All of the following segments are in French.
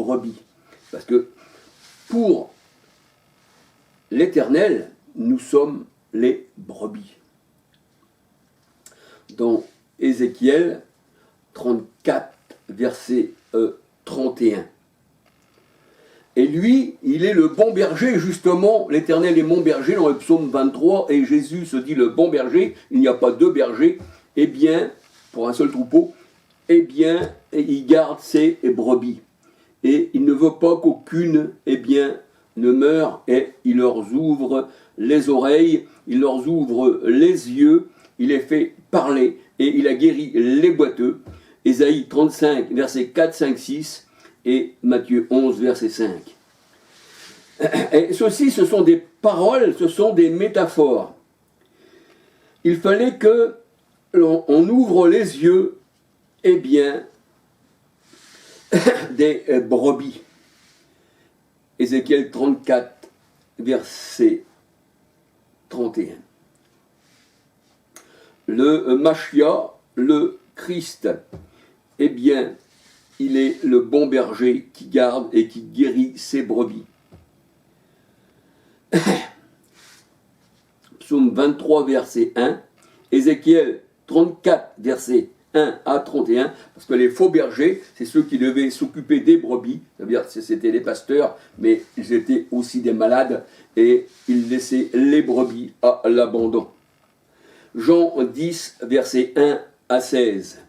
brebis. Parce que pour l'Éternel, nous sommes les brebis. Dans Ézéchiel 34, verset 31. Et lui, il est le bon berger, justement, l'Éternel est mon berger dans le psaume 23, et Jésus se dit le bon berger, il n'y a pas deux bergers, eh bien, pour un seul troupeau, eh bien, il garde ses brebis. Et il ne veut pas qu'aucune, eh bien, ne meure, et il leur ouvre les oreilles, il leur ouvre les yeux, il les fait parler, et il a guéri les boiteux. Ésaïe 35, versets 4, 5, 6, et Matthieu 11, verset 5. Et ceci, ce sont des paroles, ce sont des métaphores. Il fallait que l'on ouvre les yeux, eh bien, des brebis. Ézéchiel 34, verset 31. Le Machia, le Christ, eh bien, il est le bon berger qui garde et qui guérit ses brebis. Psaume 23, verset 1, Ézéchiel 34, verset 1 à 31, parce que les faux bergers, c'est ceux qui devaient s'occuper des brebis, c'est-à-dire c'était les pasteurs, mais ils étaient aussi des malades, et ils laissaient les brebis à l'abandon. Jean 10, verset 1 à 16.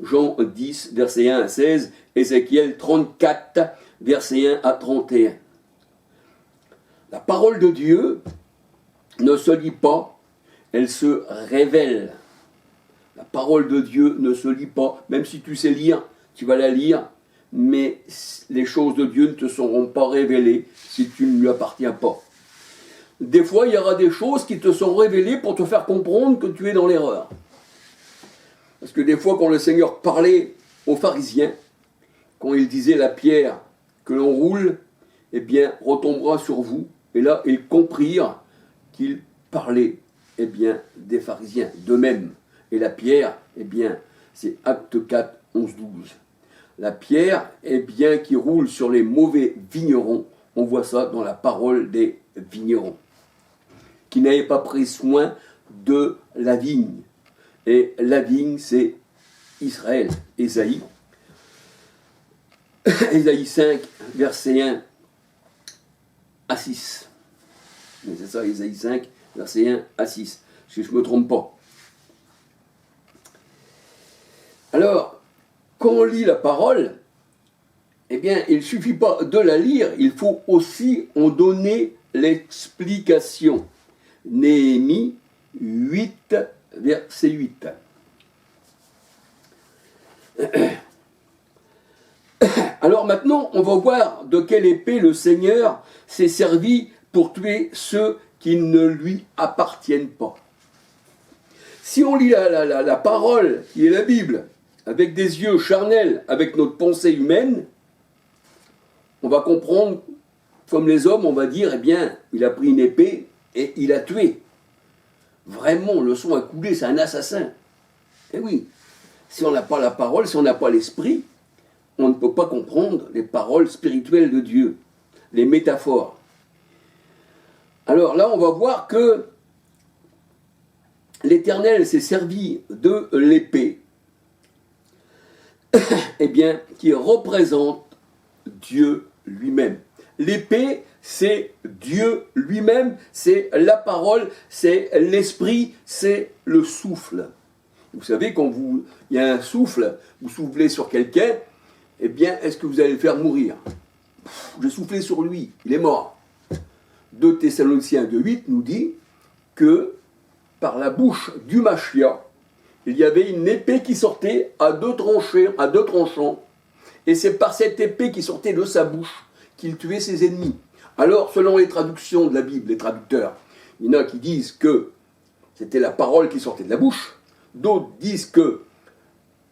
Jean 10, verset 1 à 16, Ézéchiel 34, verset 1 à 31. La parole de Dieu ne se lit pas, elle se révèle. La parole de Dieu ne se lit pas, même si tu sais lire, tu vas la lire, mais les choses de Dieu ne te seront pas révélées si tu ne lui appartiens pas. Des fois, il y aura des choses qui te sont révélées pour te faire comprendre que tu es dans l'erreur. Parce que des fois, quand le Seigneur parlait aux pharisiens, quand il disait la pierre que l'on roule, eh bien, retombera sur vous. Et là, ils comprirent qu'il parlait, eh bien, des pharisiens, d'eux-mêmes. Et la pierre, eh bien, c'est Acte 4, 11, 12. La pierre, eh bien, qui roule sur les mauvais vignerons, on voit ça dans la parole des vignerons, qui n'avaient pas pris soin de la vigne. Et la vigne, c'est Israël. Ésaïe. Ésaïe 5, verset 1 à 6. Mais c'est ça, Ésaïe 5, verset 1 à 6. Si je ne me trompe pas. Alors, quand on lit la parole, eh bien, il ne suffit pas de la lire, il faut aussi en donner l'explication. Néhémie 8, verset 8. Alors maintenant, on va voir de quelle épée le Seigneur s'est servi pour tuer ceux qui ne lui appartiennent pas. Si on lit la parole, qui est la Bible, avec des yeux charnels, avec notre pensée humaine, on va comprendre, comme les hommes, on va dire, eh bien, il a pris une épée et il a tué. Vraiment, le sang a coulé, c'est un assassin. Eh oui, si on n'a pas la parole, si on n'a pas l'esprit, on ne peut pas comprendre les paroles spirituelles de Dieu, les métaphores. Alors là, on va voir que l'Éternel s'est servi de l'épée, eh bien, qui représente Dieu lui-même. L'épée, c'est Dieu lui-même, c'est la parole, c'est l'esprit, c'est le souffle. Vous savez, quand il y a un souffle, vous soufflez sur quelqu'un, eh bien, est-ce que vous allez le faire mourir? Je soufflais sur lui, il est mort. 2 Thessaloniciens 2,8 nous dit que par la bouche du Machia, il y avait une épée qui sortait à deux tranchants, et c'est par cette épée qui sortait de sa bouche qu'il tuait ses ennemis. Alors, selon les traductions de la Bible, les traducteurs, il y en a qui disent que c'était la parole qui sortait de la bouche, d'autres disent que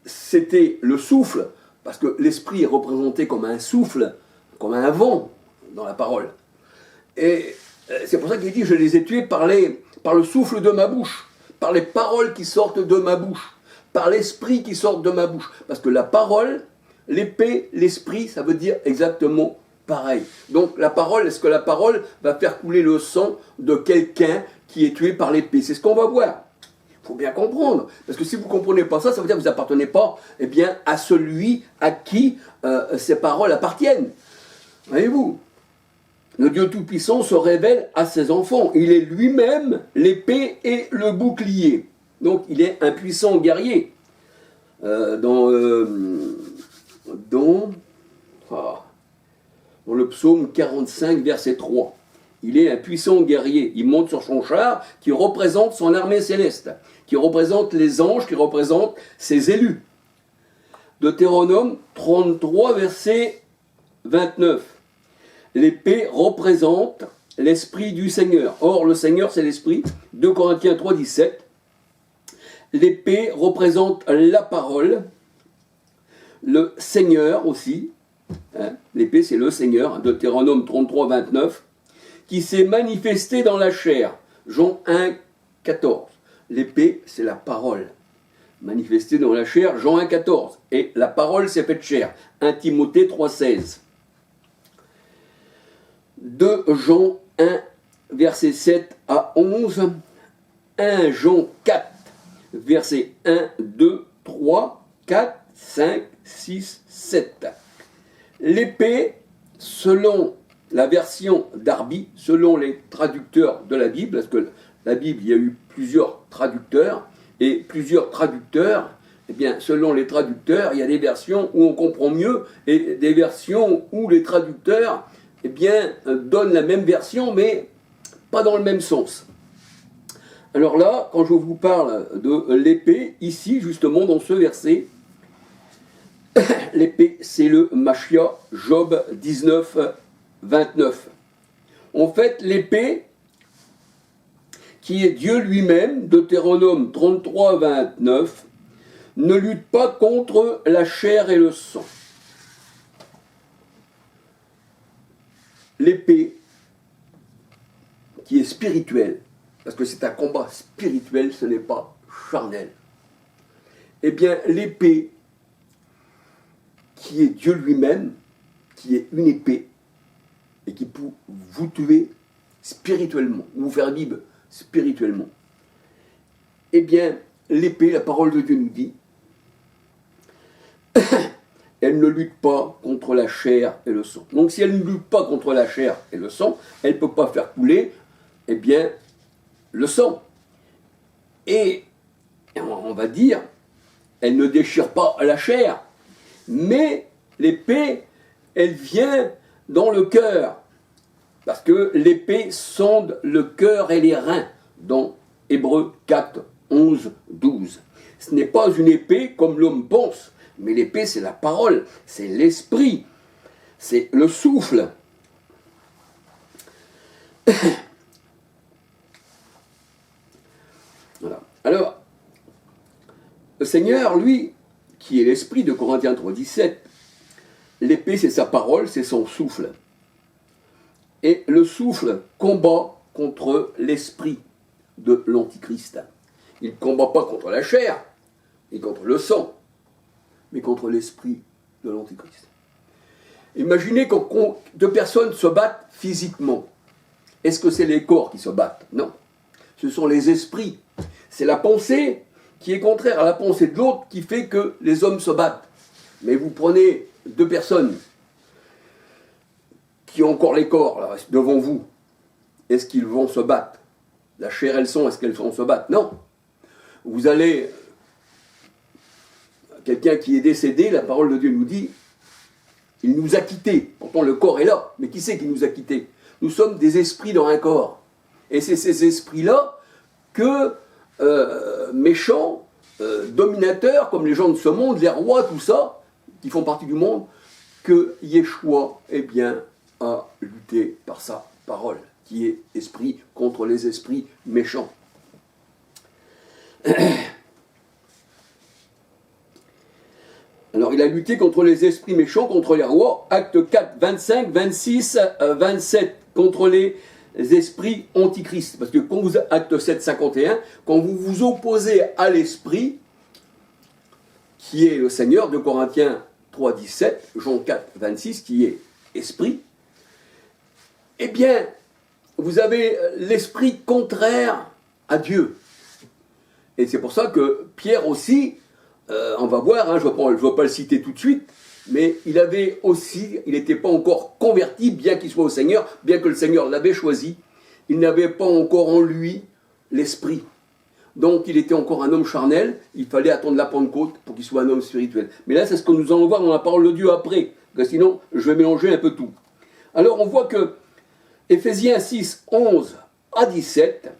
c'était le souffle, parce que l'esprit est représenté comme un souffle, comme un vent dans la parole. Et c'est pour ça qu'il dit, je les ai tués par le souffle de ma bouche, par les paroles qui sortent de ma bouche, par l'esprit qui sort de ma bouche. Parce que la parole, l'épée, l'esprit, ça veut dire exactement pareil. Donc la parole, est-ce que la parole va faire couler le sang de quelqu'un qui est tué par l'épée? C'est ce qu'on va voir. Il faut bien comprendre. Parce que si vous ne comprenez pas ça, ça veut dire que vous n'appartenez pas à celui à qui ces paroles appartiennent. Voyez-vous, le Dieu Tout-Puissant se révèle à ses enfants. Il est lui-même l'épée et le bouclier. Donc il est un puissant guerrier. Dans le psaume 45, verset 3. Il est un puissant guerrier. Il monte sur son char qui représente son armée céleste, qui représente les anges, qui représente ses élus. Deutéronome 33, verset 29. L'épée représente l'esprit du Seigneur. Or, le Seigneur, c'est l'esprit. 2 Corinthiens 3, 17. L'épée représente la parole. Le Seigneur aussi. L'épée, c'est le Seigneur. Deutéronome 33, 29. Qui s'est manifesté dans la chair. Jean 1, 14. L'épée, c'est la parole. Manifestée dans la chair, Jean 1, 14. Et la parole s'est faite chair. 1 Timothée 3, 16. 2 Jean 1, versets 7 à 11. 1 Jean 4, versets 1, 2, 3, 4, 5, 6, 7. L'épée, selon la version Darby, selon les traducteurs de la Bible, parce que la Bible, il y a eu plusieurs traducteurs, et plusieurs traducteurs, eh bien, selon les traducteurs, il y a des versions où on comprend mieux, et des versions où les traducteurs, eh bien, donnent la même version, mais pas dans le même sens. Alors là, quand je vous parle de l'épée, ici, justement, dans ce verset, l'épée, c'est le Machia, Job 19, 29. En fait, l'épée, qui est Dieu lui-même, Deutéronome 33, 29, ne lutte pas contre la chair et le sang. L'épée, qui est spirituelle, parce que c'est un combat spirituel, ce n'est pas charnel. Eh bien, l'épée, qui est Dieu lui-même, qui est une épée, et qui peut vous tuer spirituellement, vous faire vivre spirituellement. Eh bien, l'épée, la parole de Dieu nous dit, elle ne lutte pas contre la chair et le sang. Donc si elle ne lutte pas contre la chair et le sang, elle ne peut pas faire couler, eh bien, le sang. Et on va dire, elle ne déchire pas la chair, mais l'épée, elle vient dans le cœur. Parce que l'épée sonde le cœur et les reins, dans Hébreux 4, 11, 12. Ce n'est pas une épée comme l'homme pense, mais l'épée, c'est la parole, c'est l'esprit, c'est le souffle. Voilà. Alors, le Seigneur, lui, qui est l'esprit de Corinthiens 3, 17, l'épée, c'est sa parole, c'est son souffle. Et le souffle combat contre l'esprit de l'Antichrist. Il ne combat pas contre la chair, ni contre le sang, mais contre l'esprit de l'Antichrist. Imaginez que deux personnes se battent physiquement. Est-ce que c'est les corps qui se battent? Non. Ce sont les esprits. C'est la pensée qui est contraire à la pensée de l'autre qui fait que les hommes se battent. Mais vous prenez deux personnes qui ont encore les corps là, devant vous. Est-ce qu'ils vont se battre? La chair et le sang, est-ce qu'elles vont se battre? Non. Vous allez... Quelqu'un qui est décédé, la parole de Dieu nous dit, il nous a quittés. Pourtant le corps est là, mais qui c'est qui nous a quittés? Nous sommes des esprits dans un corps. Et c'est ces esprits-là que méchants, dominateurs, comme les gens de ce monde, les rois, tout ça, qui font partie du monde, que Yeshua, eh bien, a lutté par sa parole, qui est esprit contre les esprits méchants. Alors, il a lutté contre les esprits méchants, contre les rois, acte 4, 25, 26, 27, contre les esprits antichrists. Parce que quand vous, acte 7, 51, quand vous vous opposez à l'esprit, qui est le Seigneur, de Corinthiens 3, 17, Jean 4, 26, qui est esprit, eh bien, vous avez l'esprit contraire à Dieu. Et c'est pour ça que Pierre aussi, on va voir, hein, je ne vais pas le citer tout de suite, mais il n'était pas encore converti, bien qu'il soit au Seigneur, bien que le Seigneur l'avait choisi, il n'avait pas encore en lui l'esprit. Donc il était encore un homme charnel, il fallait attendre la Pentecôte pour qu'il soit un homme spirituel. Mais là, c'est ce que nous allons voir dans la parole de Dieu après, parce que sinon, je vais mélanger un peu tout. Alors on voit que Éphésiens 6, 11 à 17,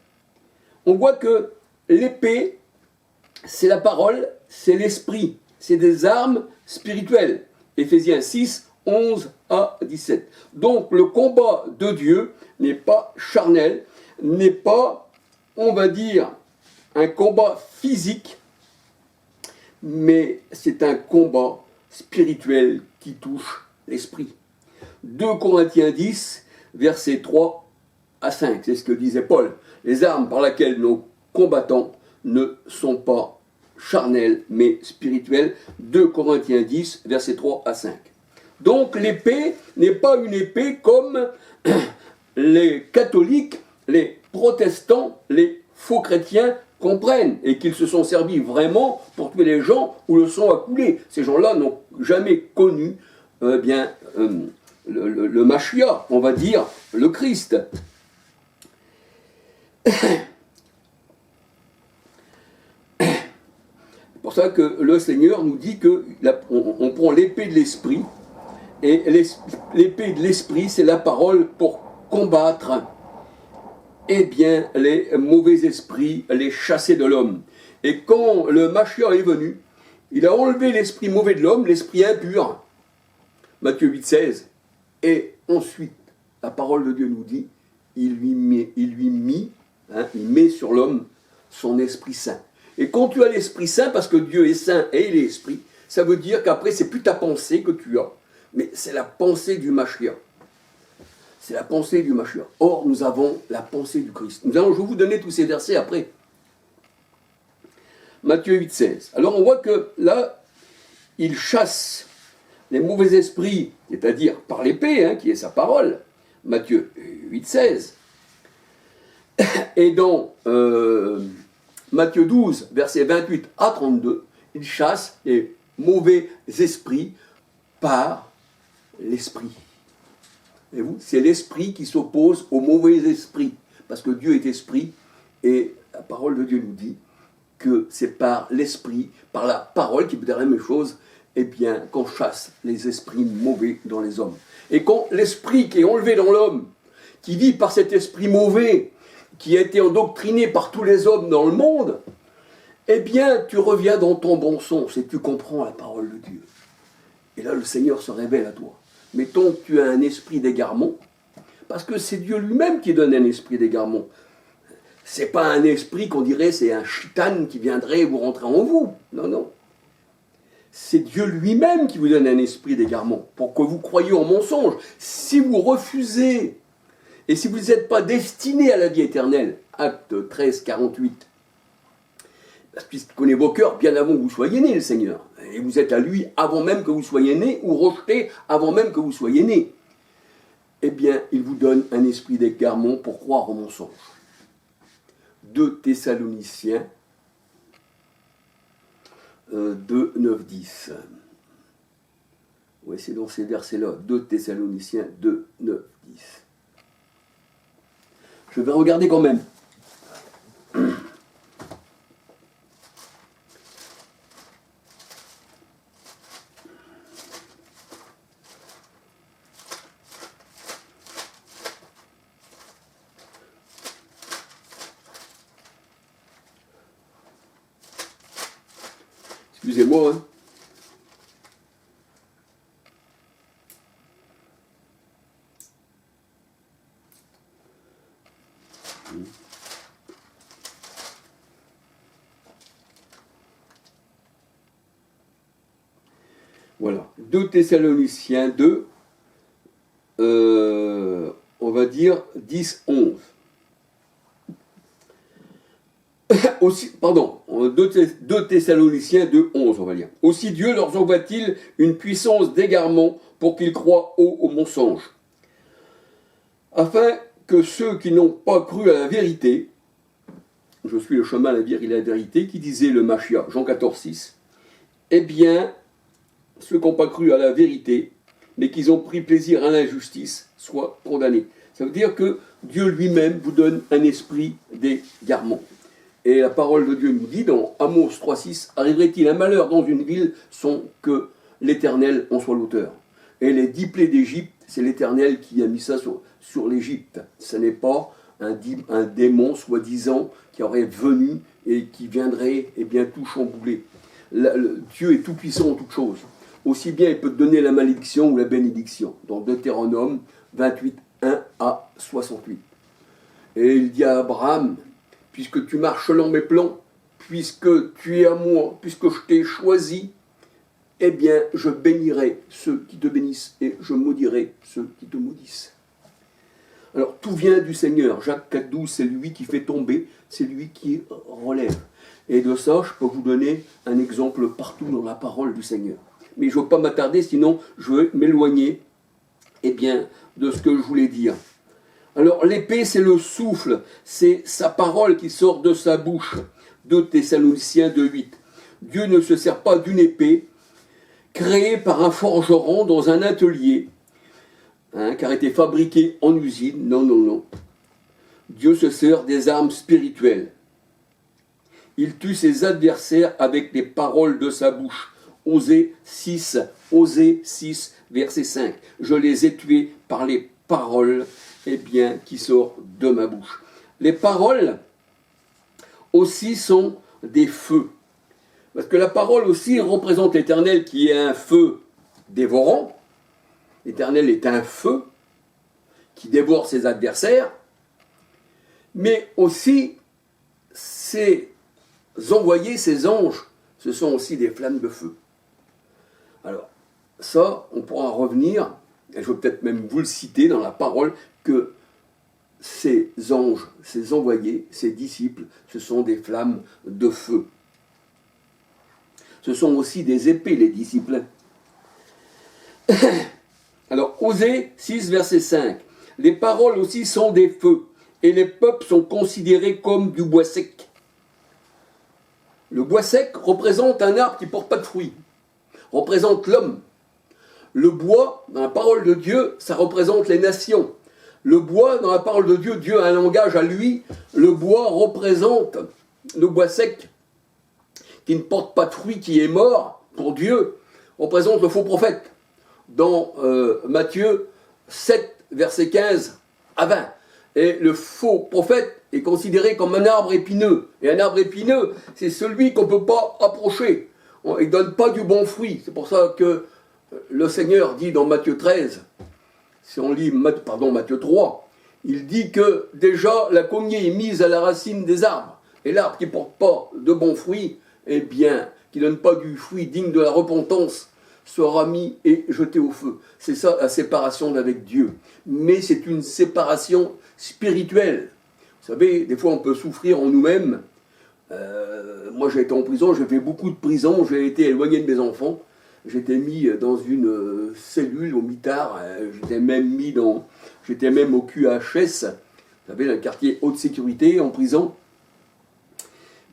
on voit que l'épée, c'est la parole, c'est l'esprit, c'est des armes spirituelles. Éphésiens 6, 11 à 17. Donc le combat de Dieu n'est pas charnel, n'est pas, on va dire, un combat physique, mais c'est un combat spirituel qui touche l'esprit. 2 Corinthiens 10, versets 3 à 5, c'est ce que disait Paul. Les armes par lesquelles nous combattons ne sont pas charnelles, mais spirituelles. 2 Corinthiens 10, versets 3 à 5. Donc l'épée n'est pas une épée comme les catholiques, les protestants, les faux chrétiens comprennent et qu'ils se sont servis vraiment pour tuer les gens ou le sang a coulé. Ces gens-là n'ont jamais connu le Mashiach, on va dire le Christ. C'est pour ça que le Seigneur nous dit qu'on prend l'épée de l'esprit, et l'épée de l'esprit, c'est la parole pour combattre les mauvais esprits, les chasser de l'homme. Et quand le Mashiach est venu, il a enlevé l'esprit mauvais de l'homme, l'esprit impur, Matthieu 8, 16, et ensuite, la parole de Dieu nous dit, il met sur l'homme son Esprit Saint. Et quand tu as l'Esprit Saint, parce que Dieu est saint et il est esprit, ça veut dire qu'après, c'est plus ta pensée que tu as, mais c'est la pensée du Mashiach. C'est la pensée du Mashiach. Or, nous avons la pensée du Christ. Je vais vous donner tous ces versets après. Matthieu 8, 16. Alors, on voit que là, il chasse les mauvais esprits, c'est-à-dire par l'épée, qui est sa parole. Matthieu 8, 16. Et dans Matthieu 12, versets 28 à 32, il chasse les mauvais esprits par l'esprit. Et vous, c'est l'esprit qui s'oppose au mauvais esprit, parce que Dieu est esprit, et la parole de Dieu nous dit que c'est par l'esprit, par la parole qui peut dire la même chose, qu'on chasse les esprits mauvais dans les hommes. Et quand l'esprit qui est enlevé dans l'homme, qui vit par cet esprit mauvais, qui a été endoctriné par tous les hommes dans le monde, tu reviens dans ton bon sens et tu comprends la parole de Dieu. Et là, le Seigneur se révèle à toi. Mettons que tu as un esprit d'égarement, parce que c'est Dieu lui-même qui donne un esprit d'égarement. C'est pas un esprit qu'on dirait, c'est un chitan qui viendrait vous rentrer en vous. Non, non. C'est Dieu lui-même qui vous donne un esprit d'égarement, pour que vous croyiez en mensonge. Si vous refusez, et si vous n'êtes pas destiné à la vie éternelle, acte 13, 48, puisqu'il connaît vos cœurs bien avant que vous soyez nés, le Seigneur. Et vous êtes à lui avant même que vous soyez nés, ou rejeté avant même que vous soyez nés. Il vous donne un esprit d'égarement pour croire au mensonge. 2 Thessaloniciens 2, 9, 10. Oui, c'est dans ces versets-là. 2 Thessaloniciens 2, 9, 10. Je vais regarder quand même. Excusez-moi. Voilà. 2 Thessaloniciens 2, on va dire 10, 11. Aussi, pardon, 2 Thessaloniciens 2,11, on va dire. Aussi Dieu leur envoie-t-il une puissance d'égarement pour qu'ils croient au mensonge, afin que ceux qui n'ont pas cru à la vérité, je suis le chemin, la vie et la vérité, qui disait le Machia, Jean 14, 6, eh bien, ceux qui n'ont pas cru à la vérité, mais qui ont pris plaisir à l'injustice, soient condamnés. Ça veut dire que Dieu lui-même vous donne un esprit d'égarement. Et la parole de Dieu nous dit dans Amos 3,6, arriverait-il un malheur dans une ville sans que l'Éternel en soit l'auteur. Et les 10 plaies d'Égypte, c'est l'Éternel qui a mis ça sur l'Égypte. Ce n'est pas un démon soi-disant qui aurait venu et qui viendrait tout chambouler. Dieu est tout puissant en toutes choses. Aussi bien il peut te donner la malédiction ou la bénédiction. Dans Deutéronome 28, 1 à 68. Et il dit à Abraham, puisque tu marches selon mes plans, puisque tu es à moi, puisque je t'ai choisi, eh bien, je bénirai ceux qui te bénissent et je maudirai ceux qui te maudissent. Alors, tout vient du Seigneur. Jacques 4,12, c'est lui qui fait tomber, c'est lui qui relève. Et de ça, je peux vous donner un exemple partout dans la parole du Seigneur. Mais je ne veux pas m'attarder, sinon je vais m'éloigner de ce que je voulais dire. Alors, l'épée, c'est le souffle, c'est sa parole qui sort de sa bouche. 2 Thessaloniciens 2,8. Dieu ne se sert pas d'une épée créée par un forgeron dans un atelier, qui a été fabriquée en usine. Non, non, non. Dieu se sert des armes spirituelles. Il tue ses adversaires avec les paroles de sa bouche. Osée 6, verset 5. Je les ai tués par les paroles qui sortent de ma bouche. Les paroles aussi sont des feux. Parce que la parole aussi représente l'Éternel qui est un feu dévorant. L'Éternel est un feu qui dévore ses adversaires. Mais aussi, ses envoyés, ses anges, ce sont aussi des flammes de feu. Alors, ça, on pourra revenir, et je vais peut-être même vous le citer dans la parole, que ces anges, ces envoyés, ces disciples, ce sont des flammes de feu. Ce sont aussi des épées, les disciples. Alors, Osée 6, verset 5. Les paroles aussi sont des feux, et les peuples sont considérés comme du bois sec. Le bois sec représente un arbre qui ne porte pas de fruits, représente l'homme. Le bois, dans la parole de Dieu, ça représente les nations. Le bois, dans la parole de Dieu, Dieu a un langage à lui. Le bois représente le bois sec, qui ne porte pas de fruits, qui est mort pour Dieu, représente le faux prophète. Dans Matthieu 7, verset 15 à 20. Et le faux prophète est considéré comme un arbre épineux. Et un arbre épineux, c'est celui qu'on ne peut pas approcher. Il ne donne pas du bon fruit. C'est pour ça que le Seigneur dit dans Matthieu 13, si on lit Matthieu 3, il dit que déjà la cognée est mise à la racine des arbres. Et l'arbre qui ne porte pas de bons fruits, qui ne donne pas du fruit digne de la repentance, sera mis et jeté au feu. C'est ça la séparation d'avec Dieu. Mais c'est une séparation spirituelle. Vous savez, des fois on peut souffrir en nous-mêmes. Moi j'ai été en prison, j'ai fait beaucoup de prison, j'ai été éloigné de mes enfants. J'étais mis dans une cellule au mitard, j'étais même au QHS, vous savez, le quartier haute sécurité en prison.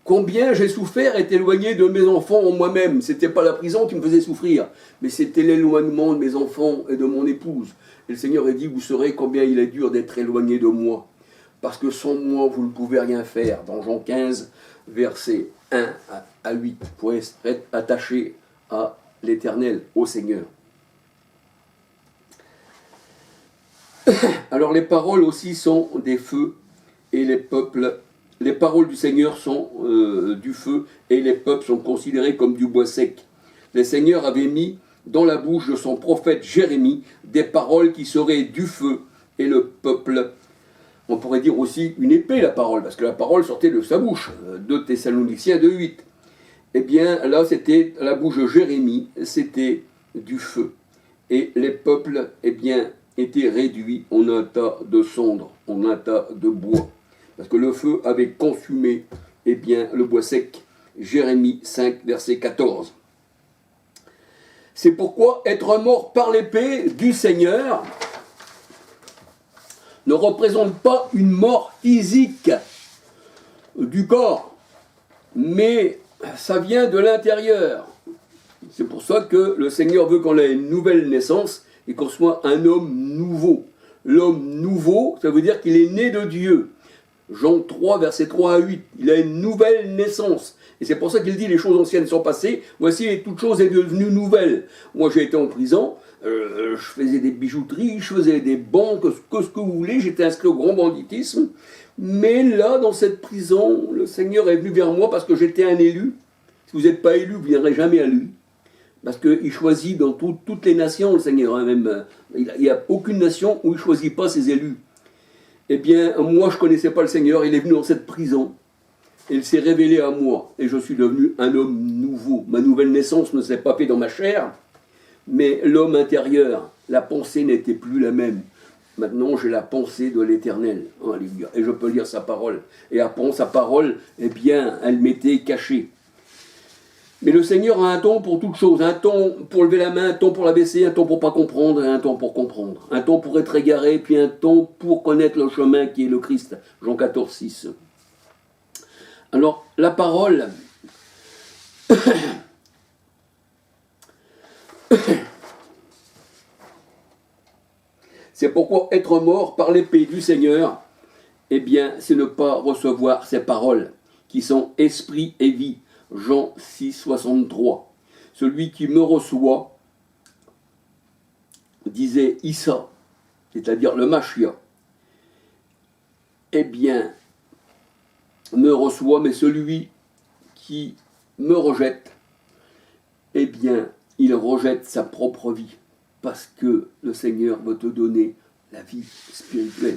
Combien j'ai souffert et éloigné de mes enfants en moi-même. C'était pas la prison qui me faisait souffrir, mais c'était l'éloignement de mes enfants et de mon épouse. Et le Seigneur a dit, vous saurez combien il est dur d'être éloigné de moi. Parce que sans moi, vous ne pouvez rien faire. Dans Jean 15, versets 1 à 8, pour être attaché à l'Éternel, au Seigneur. Alors les paroles aussi sont des feux et les paroles du Seigneur sont du feu et les peuples sont considérés comme du bois sec. Le Seigneur avait mis dans la bouche de son prophète Jérémie des paroles qui seraient du feu et le peuple, on pourrait dire aussi une épée la parole, parce que la parole sortait de sa bouche, 2 Thessaloniciens 2,8. Là c'était la bouche de Jérémie, c'était du feu. Et les peuples, étaient réduits en un tas de cendres, en un tas de bois. Parce que le feu avait consumé eh bien, le bois sec, Jérémie 5, verset 14. C'est pourquoi être mort par l'épée du Seigneur ne représente pas une mort physique du corps, mais ça vient de l'intérieur. C'est pour ça que le Seigneur veut qu'on ait une nouvelle naissance et qu'on soit un homme nouveau. L'homme nouveau, ça veut dire qu'il est né de Dieu. Jean 3, versets 3 à 8, il a une nouvelle naissance. Et c'est pour ça qu'il dit, les choses anciennes sont passées, voici, toute chose est devenue nouvelle. Moi, j'ai été en prison, je faisais des bijouteries, je faisais des banques, ce que vous voulez, j'étais inscrit au grand banditisme. Mais là, dans cette prison, le Seigneur est venu vers moi parce que j'étais un élu. Si vous n'êtes pas élu, vous ne viendrez jamais à lui. Parce qu'il choisit dans toutes les nations, le Seigneur, hein, même, il n'y a aucune nation où il ne choisit pas ses élus. Eh bien, moi, je ne connaissais pas le Seigneur, il est venu dans cette prison, et il s'est révélé à moi, et je suis devenu un homme nouveau. Ma nouvelle naissance ne s'est pas faite dans ma chair, mais l'homme intérieur, la pensée n'était plus la même. Maintenant, j'ai la pensée de l'Éternel, alléluia, et je peux lire sa parole. Et après, sa parole, eh bien, elle m'était cachée. Mais le Seigneur a un temps pour toutes choses, un temps pour lever la main, un temps pour la baisser, un temps pour pas comprendre et un temps pour comprendre. Un temps pour être égaré, puis un temps pour connaître le chemin qui est le Christ. Jean 14, 6. Alors, la parole... C'est pourquoi être mort par l'épée du Seigneur, eh bien, c'est ne pas recevoir ces paroles qui sont esprit et vie. Jean 6, 63. Celui qui me reçoit, disait Issa, c'est-à-dire le Machia, eh bien, me reçoit, mais celui qui me rejette, eh bien, il rejette sa propre vie, parce que le Seigneur veut te donner la vie spirituelle.